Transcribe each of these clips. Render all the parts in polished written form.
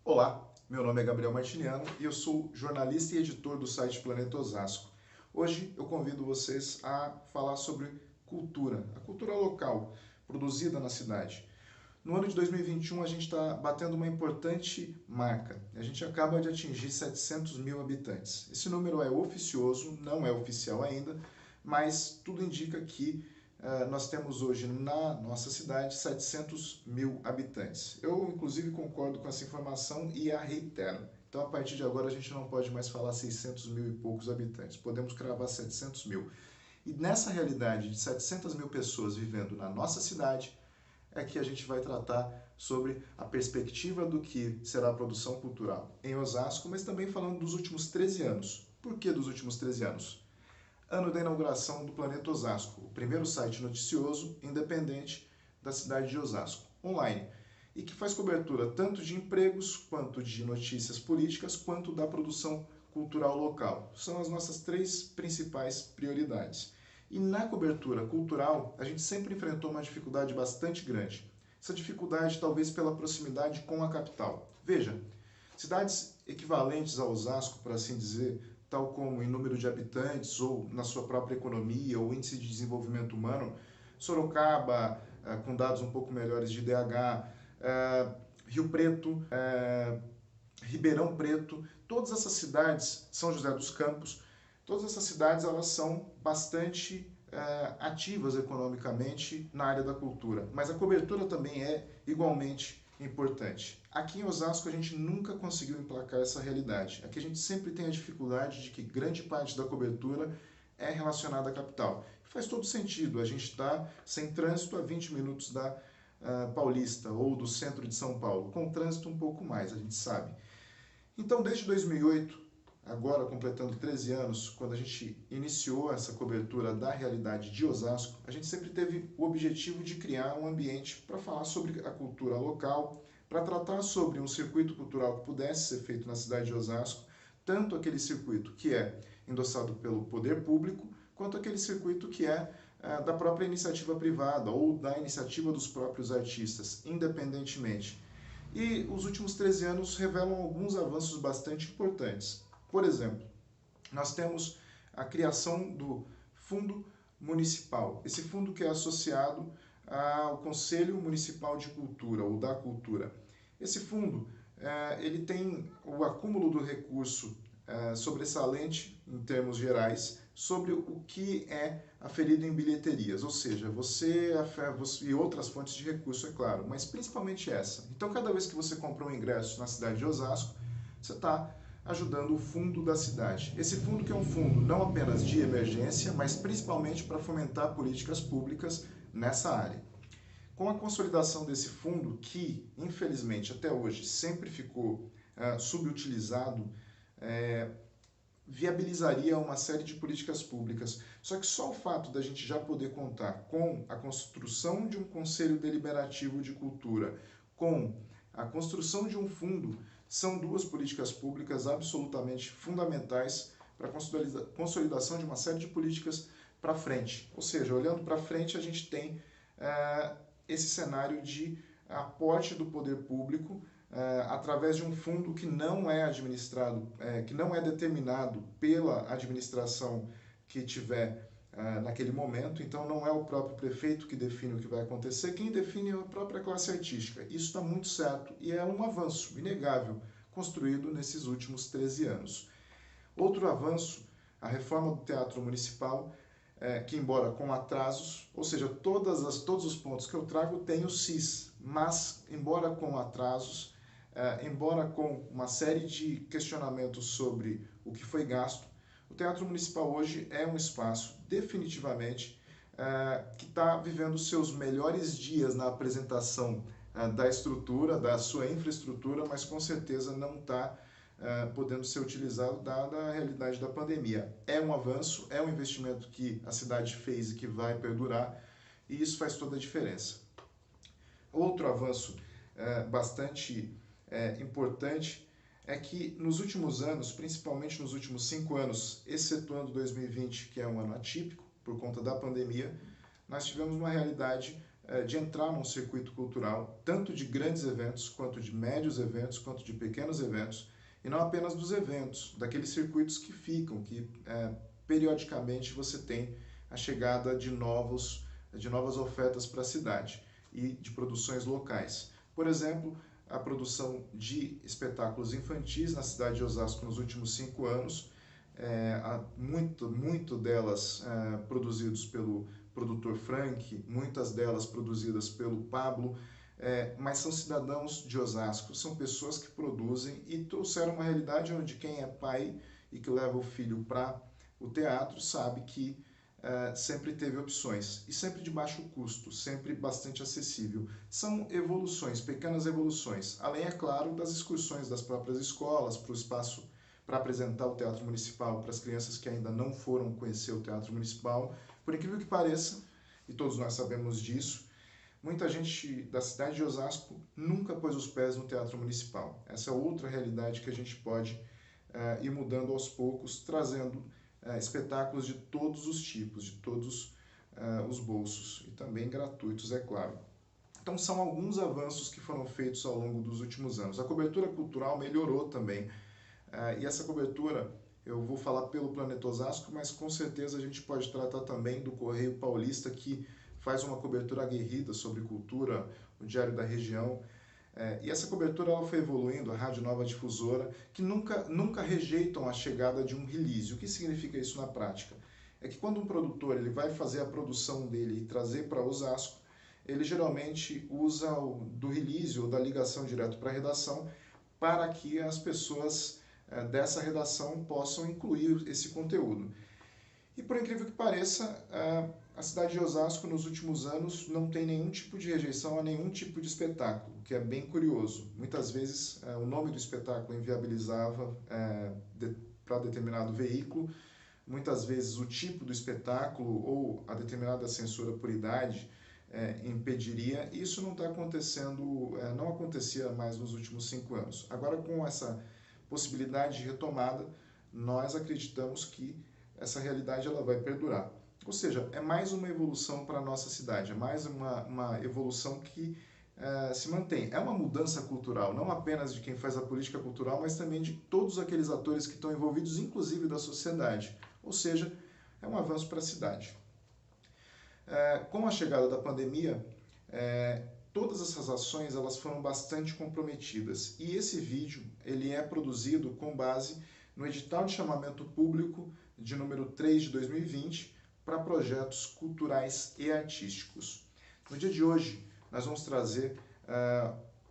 Olá, meu nome é Gabriel Martiniano e eu sou jornalista e editor do site Planeta Osasco. Hoje eu convido vocês a falar sobre cultura, a cultura local produzida na cidade. No ano de 2021 a gente está batendo uma importante marca. A gente acaba de atingir 700 mil habitantes. Esse número é oficioso, não é oficial ainda, mas tudo indica que nós temos hoje na nossa cidade 700 mil habitantes. Eu, inclusive, concordo com essa informação e a reitero. Então, a partir de agora, a gente não pode mais falar 600 mil e poucos habitantes. Podemos cravar 700 mil. E nessa realidade de 700 mil pessoas vivendo na nossa cidade, é que a gente vai tratar sobre a perspectiva do que será a produção cultural em Osasco, mas também falando dos últimos 13 anos. Por que dos últimos 13 anos? Ano da inauguração do Planeta Osasco, o primeiro site noticioso independente da cidade de Osasco, online, e que faz cobertura tanto de empregos, quanto de notícias políticas, quanto da produção cultural local. São as nossas três principais prioridades. E na cobertura cultural, a gente sempre enfrentou uma dificuldade bastante grande. Essa dificuldade talvez pela proximidade com a capital. Veja, cidades equivalentes a Osasco, por assim dizer, tal como em número de habitantes ou na sua própria economia ou índice de desenvolvimento humano, Sorocaba, com dados um pouco melhores de IDH, Rio Preto, Ribeirão Preto, todas essas cidades, São José dos Campos, todas essas cidades elas são bastante ativas economicamente na área da cultura, mas a cobertura também é igualmente importante. Aqui em Osasco a gente nunca conseguiu emplacar essa realidade. Aqui a gente sempre tem a dificuldade de que grande parte da cobertura é relacionada à capital. Faz todo sentido, a gente está sem trânsito a 20 minutos da Paulista ou do centro de São Paulo, com trânsito um pouco mais, a gente sabe. Então, desde 2008, agora completando 13 anos, quando a gente iniciou essa cobertura da realidade de Osasco, a gente sempre teve o objetivo de criar um ambiente para falar sobre a cultura local, para tratar sobre um circuito cultural que pudesse ser feito na cidade de Osasco, tanto aquele circuito que é endossado pelo poder público, quanto aquele circuito que é da própria iniciativa privada ou da iniciativa dos próprios artistas, independentemente. E os últimos 13 anos revelam alguns avanços bastante importantes. Por exemplo, nós temos a criação do Fundo Municipal. Esse fundo que é associado ao Conselho Municipal de Cultura, ou da Cultura. Esse fundo ele tem o acúmulo do recurso sobressalente, em termos gerais, sobre o que é aferido em bilheterias, ou seja, você e outras fontes de recurso, é claro, mas principalmente essa. Então, cada vez que você compra um ingresso na cidade de Osasco, você está ajudando o fundo da cidade. Esse fundo que é um fundo não apenas de emergência, mas principalmente para fomentar políticas públicas nessa área. Com a consolidação desse fundo, que infelizmente até hoje sempre ficou subutilizado, viabilizaria uma série de políticas públicas. Só que só o fato da gente já poder contar com a construção de um Conselho Deliberativo de Cultura, com a construção de um fundo, são duas políticas públicas absolutamente fundamentais para a consolidação de uma série de políticas para frente. Ou seja, olhando para frente, a gente tem esse cenário de aporte do poder público através de um fundo que não é administrado, que não é determinado pela administração que tiver naquele momento, então não é o próprio prefeito que define o que vai acontecer, quem define é a própria classe artística. Isso está muito certo e é um avanço inegável construído nesses últimos 13 anos. Outro avanço, a reforma do Teatro Municipal, que embora com atrasos, ou seja, todos os pontos que eu trago têm o CIS, mas embora com atrasos, embora com uma série de questionamentos sobre o que foi gasto, o Teatro Municipal hoje é um espaço definitivamente que está vivendo seus melhores dias na apresentação da estrutura, da sua infraestrutura, mas com certeza não está podendo ser utilizado dada a realidade da pandemia. É um avanço, é um investimento que a cidade fez e que vai perdurar, e isso faz toda a diferença. Outro avanço bastante importante é que nos últimos anos, principalmente nos últimos 5 anos, excetuando 2020, que é um ano atípico por conta da pandemia, nós tivemos uma realidade de entrar num circuito cultural, tanto de grandes eventos, quanto de médios eventos, quanto de pequenos eventos, e não apenas dos eventos, daqueles circuitos que ficam, que periodicamente você tem a chegada de novas ofertas para a cidade e de produções locais. Por exemplo, a produção de espetáculos infantis na cidade de Osasco nos últimos 5 anos, muito delas produzidos pelo produtor Frank, muitas delas produzidas pelo Pablo, mas são cidadãos de Osasco, são pessoas que produzem e trouxeram uma realidade onde quem é pai e que leva o filho para o teatro sabe que sempre teve opções e sempre de baixo custo, sempre bastante acessível. São evoluções, pequenas evoluções, além, é claro, das excursões das próprias escolas para o espaço para apresentar o Teatro Municipal para as crianças que ainda não foram conhecer o Teatro Municipal. Por incrível que pareça, e todos nós sabemos disso, muita gente da cidade de Osasco nunca pôs os pés no Teatro Municipal. Essa é outra realidade que a gente pode ir mudando aos poucos, trazendo espetáculos de todos os tipos, de todos os bolsos, e também gratuitos, é claro. Então são alguns avanços que foram feitos ao longo dos últimos anos. A cobertura cultural melhorou também, e essa cobertura, eu vou falar pelo Planeta Osasco, mas com certeza a gente pode tratar também do Correio Paulista, que faz uma cobertura aguerrida sobre cultura, o Diário da Região. E essa cobertura ela foi evoluindo, a Rádio Nova Difusora, que nunca rejeitam a chegada de um release. O que significa isso na prática? É que quando um produtor ele vai fazer a produção dele e trazer para Osasco, ele geralmente usa do release ou da ligação direto para a redação para que as pessoas dessa redação possam incluir esse conteúdo. E por incrível que pareça, a cidade de Osasco nos últimos anos não tem nenhum tipo de rejeição a nenhum tipo de espetáculo, o que é bem curioso. Muitas vezes o nome do espetáculo inviabilizava para determinado veículo, muitas vezes o tipo do espetáculo ou a determinada censura por idade impediria. Isso não está acontecendo, não acontecia mais nos últimos 5 anos. Agora, com essa possibilidade de retomada, nós acreditamos que essa realidade ela vai perdurar. Ou seja, é mais uma evolução para a nossa cidade, é mais uma evolução que se mantém. É uma mudança cultural, não apenas de quem faz a política cultural, mas também de todos aqueles atores que estão envolvidos, inclusive da sociedade. Ou seja, é um avanço para a cidade. Com a chegada da pandemia, todas essas ações elas foram bastante comprometidas. E esse vídeo ele é produzido com base no edital de chamamento público de número 3 de 2020 para projetos culturais e artísticos. No dia de hoje, nós vamos trazer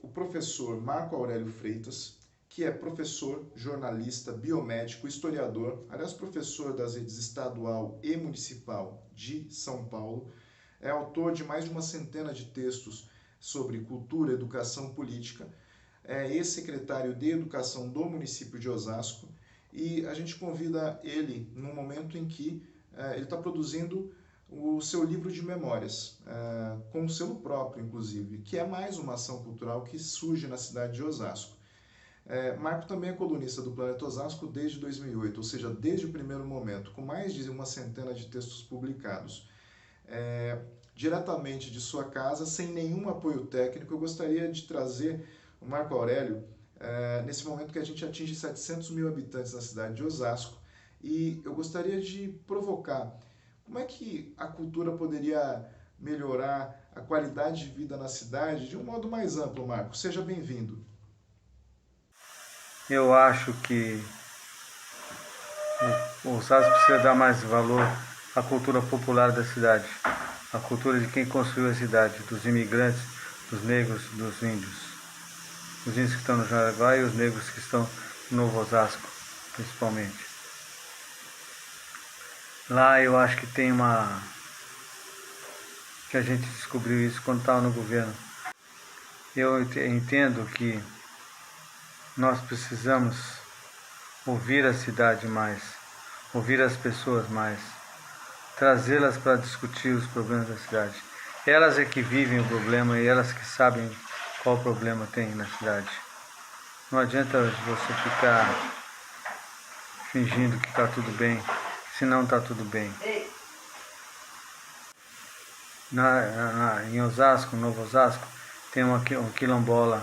o professor Marco Aurélio Freitas, que é professor, jornalista, biomédico, historiador, aliás, professor das redes estadual e municipal de São Paulo, é autor de mais de uma centena de textos sobre cultura, educação, política, é ex-secretário de Educação do município de Osasco, e a gente convida ele num momento em que ele está produzindo o seu livro de memórias, com o selo próprio, inclusive, que é mais uma ação cultural que surge na cidade de Osasco. Marco também é colunista do Planeta Osasco desde 2008, ou seja, desde o primeiro momento, com mais de uma centena de textos publicados. Diretamente de sua casa, sem nenhum apoio técnico, eu gostaria de trazer o Marco Aurélio nesse momento que a gente atinge 700 mil habitantes na cidade de Osasco, e eu gostaria de provocar como é que a cultura poderia melhorar a qualidade de vida na cidade de um modo mais amplo. Marco, seja bem-vindo. Eu acho que o Osasco precisa dar mais valor à cultura popular da cidade, a cultura de quem construiu a cidade, dos imigrantes, dos negros, dos índios. Os índios que estão no Jaraguá e os negros que estão no Novo Osasco, principalmente. Lá eu acho que tem que a gente descobriu isso quando estava no governo. Eu entendo que nós precisamos ouvir a cidade mais, ouvir as pessoas mais, trazê-las para discutir os problemas da cidade. Elas é que vivem o problema e elas que sabem qual problema tem na cidade. Não adianta você ficar fingindo que está tudo bem, se não está tudo bem. em Osasco, Novo Osasco, tem um quilombola.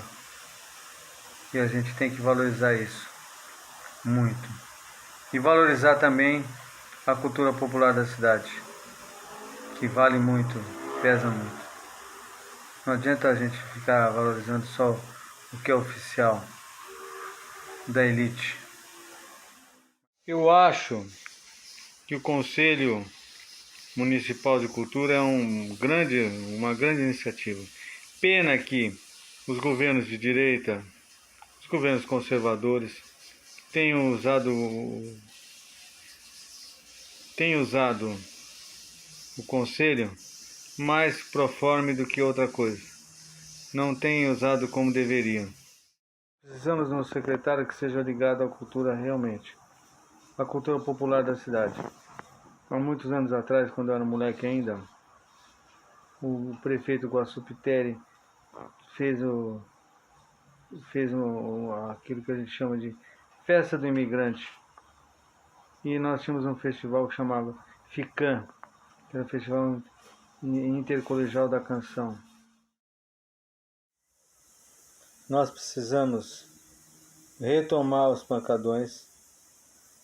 E a gente tem que valorizar isso muito. E valorizar também a cultura popular da cidade, que vale muito, pesa muito. Não adianta a gente ficar valorizando só o que é oficial, da elite. Eu acho que o Conselho Municipal de Cultura é uma grande iniciativa. Pena que os governos de direita, os governos conservadores, tenham usado o Conselho mais proforme do que outra coisa. Não tem usado como deveriam. Precisamos de um secretário que seja ligado à cultura realmente, à cultura popular da cidade. Há muitos anos atrás, quando eu era moleque ainda, o prefeito Guaçupiteri fez aquilo que a gente chama de Festa do Imigrante. E nós tínhamos um festival que chamava FICAM, que era o Festival Intercolegial da Canção. Nós precisamos retomar os pancadões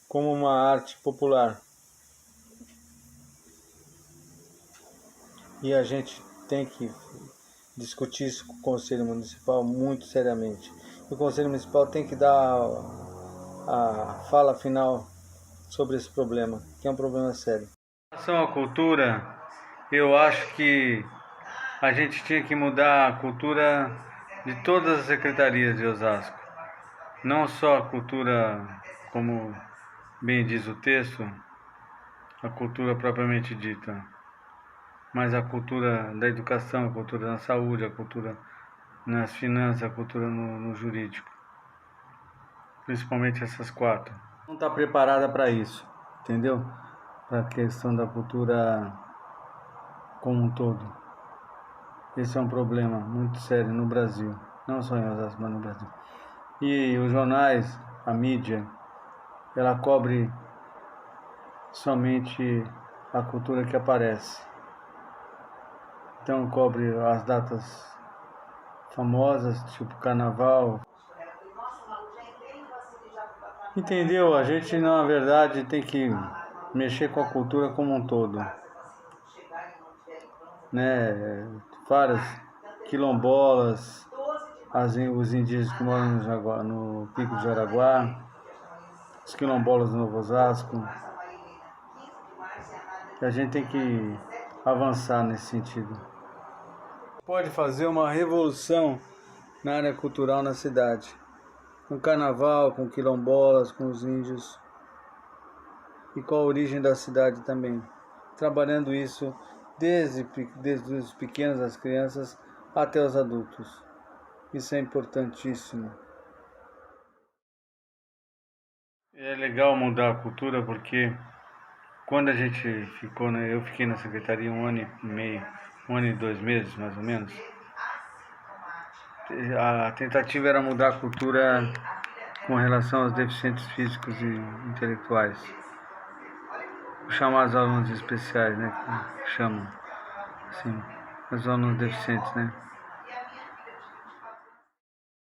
como uma arte popular. E a gente tem que discutir isso com o Conselho Municipal muito seriamente. O Conselho Municipal tem que dar a fala final sobre esse problema, que é um problema sério. Em relação à cultura, eu acho que a gente tinha que mudar a cultura de todas as secretarias de Osasco. Não só a cultura, como bem diz o texto, a cultura propriamente dita, mas a cultura da educação, a cultura na saúde, a cultura nas finanças, a cultura no jurídico. Principalmente essas 4. Não está preparada para isso, entendeu? Para a questão da cultura como um todo. Esse é um problema muito sério no Brasil, não só em Osasco, mas no Brasil. E os jornais, a mídia, ela cobre somente a cultura que aparece. Então cobre as datas famosas, tipo carnaval. Entendeu? A gente, na verdade, tem que mexer com a cultura como um todo. Né? Várias quilombolas, os indígenas que moram no Pico de Jaraguá, os quilombolas do Novo Osasco. A gente tem que avançar nesse sentido. Pode fazer uma revolução na área cultural na cidade. Com carnaval, com quilombolas, com os índios. E com a origem da cidade também. Trabalhando isso desde os pequenos, as crianças, até os adultos. Isso é importantíssimo. É legal mudar a cultura porque quando a gente ficou, eu fiquei na secretaria 1 ano e meio, 1 ano e 2 meses mais ou menos. A tentativa era mudar a cultura com relação aos deficientes físicos e intelectuais. Os chamados alunos especiais, né? Que chamam, assim, os alunos deficientes, né?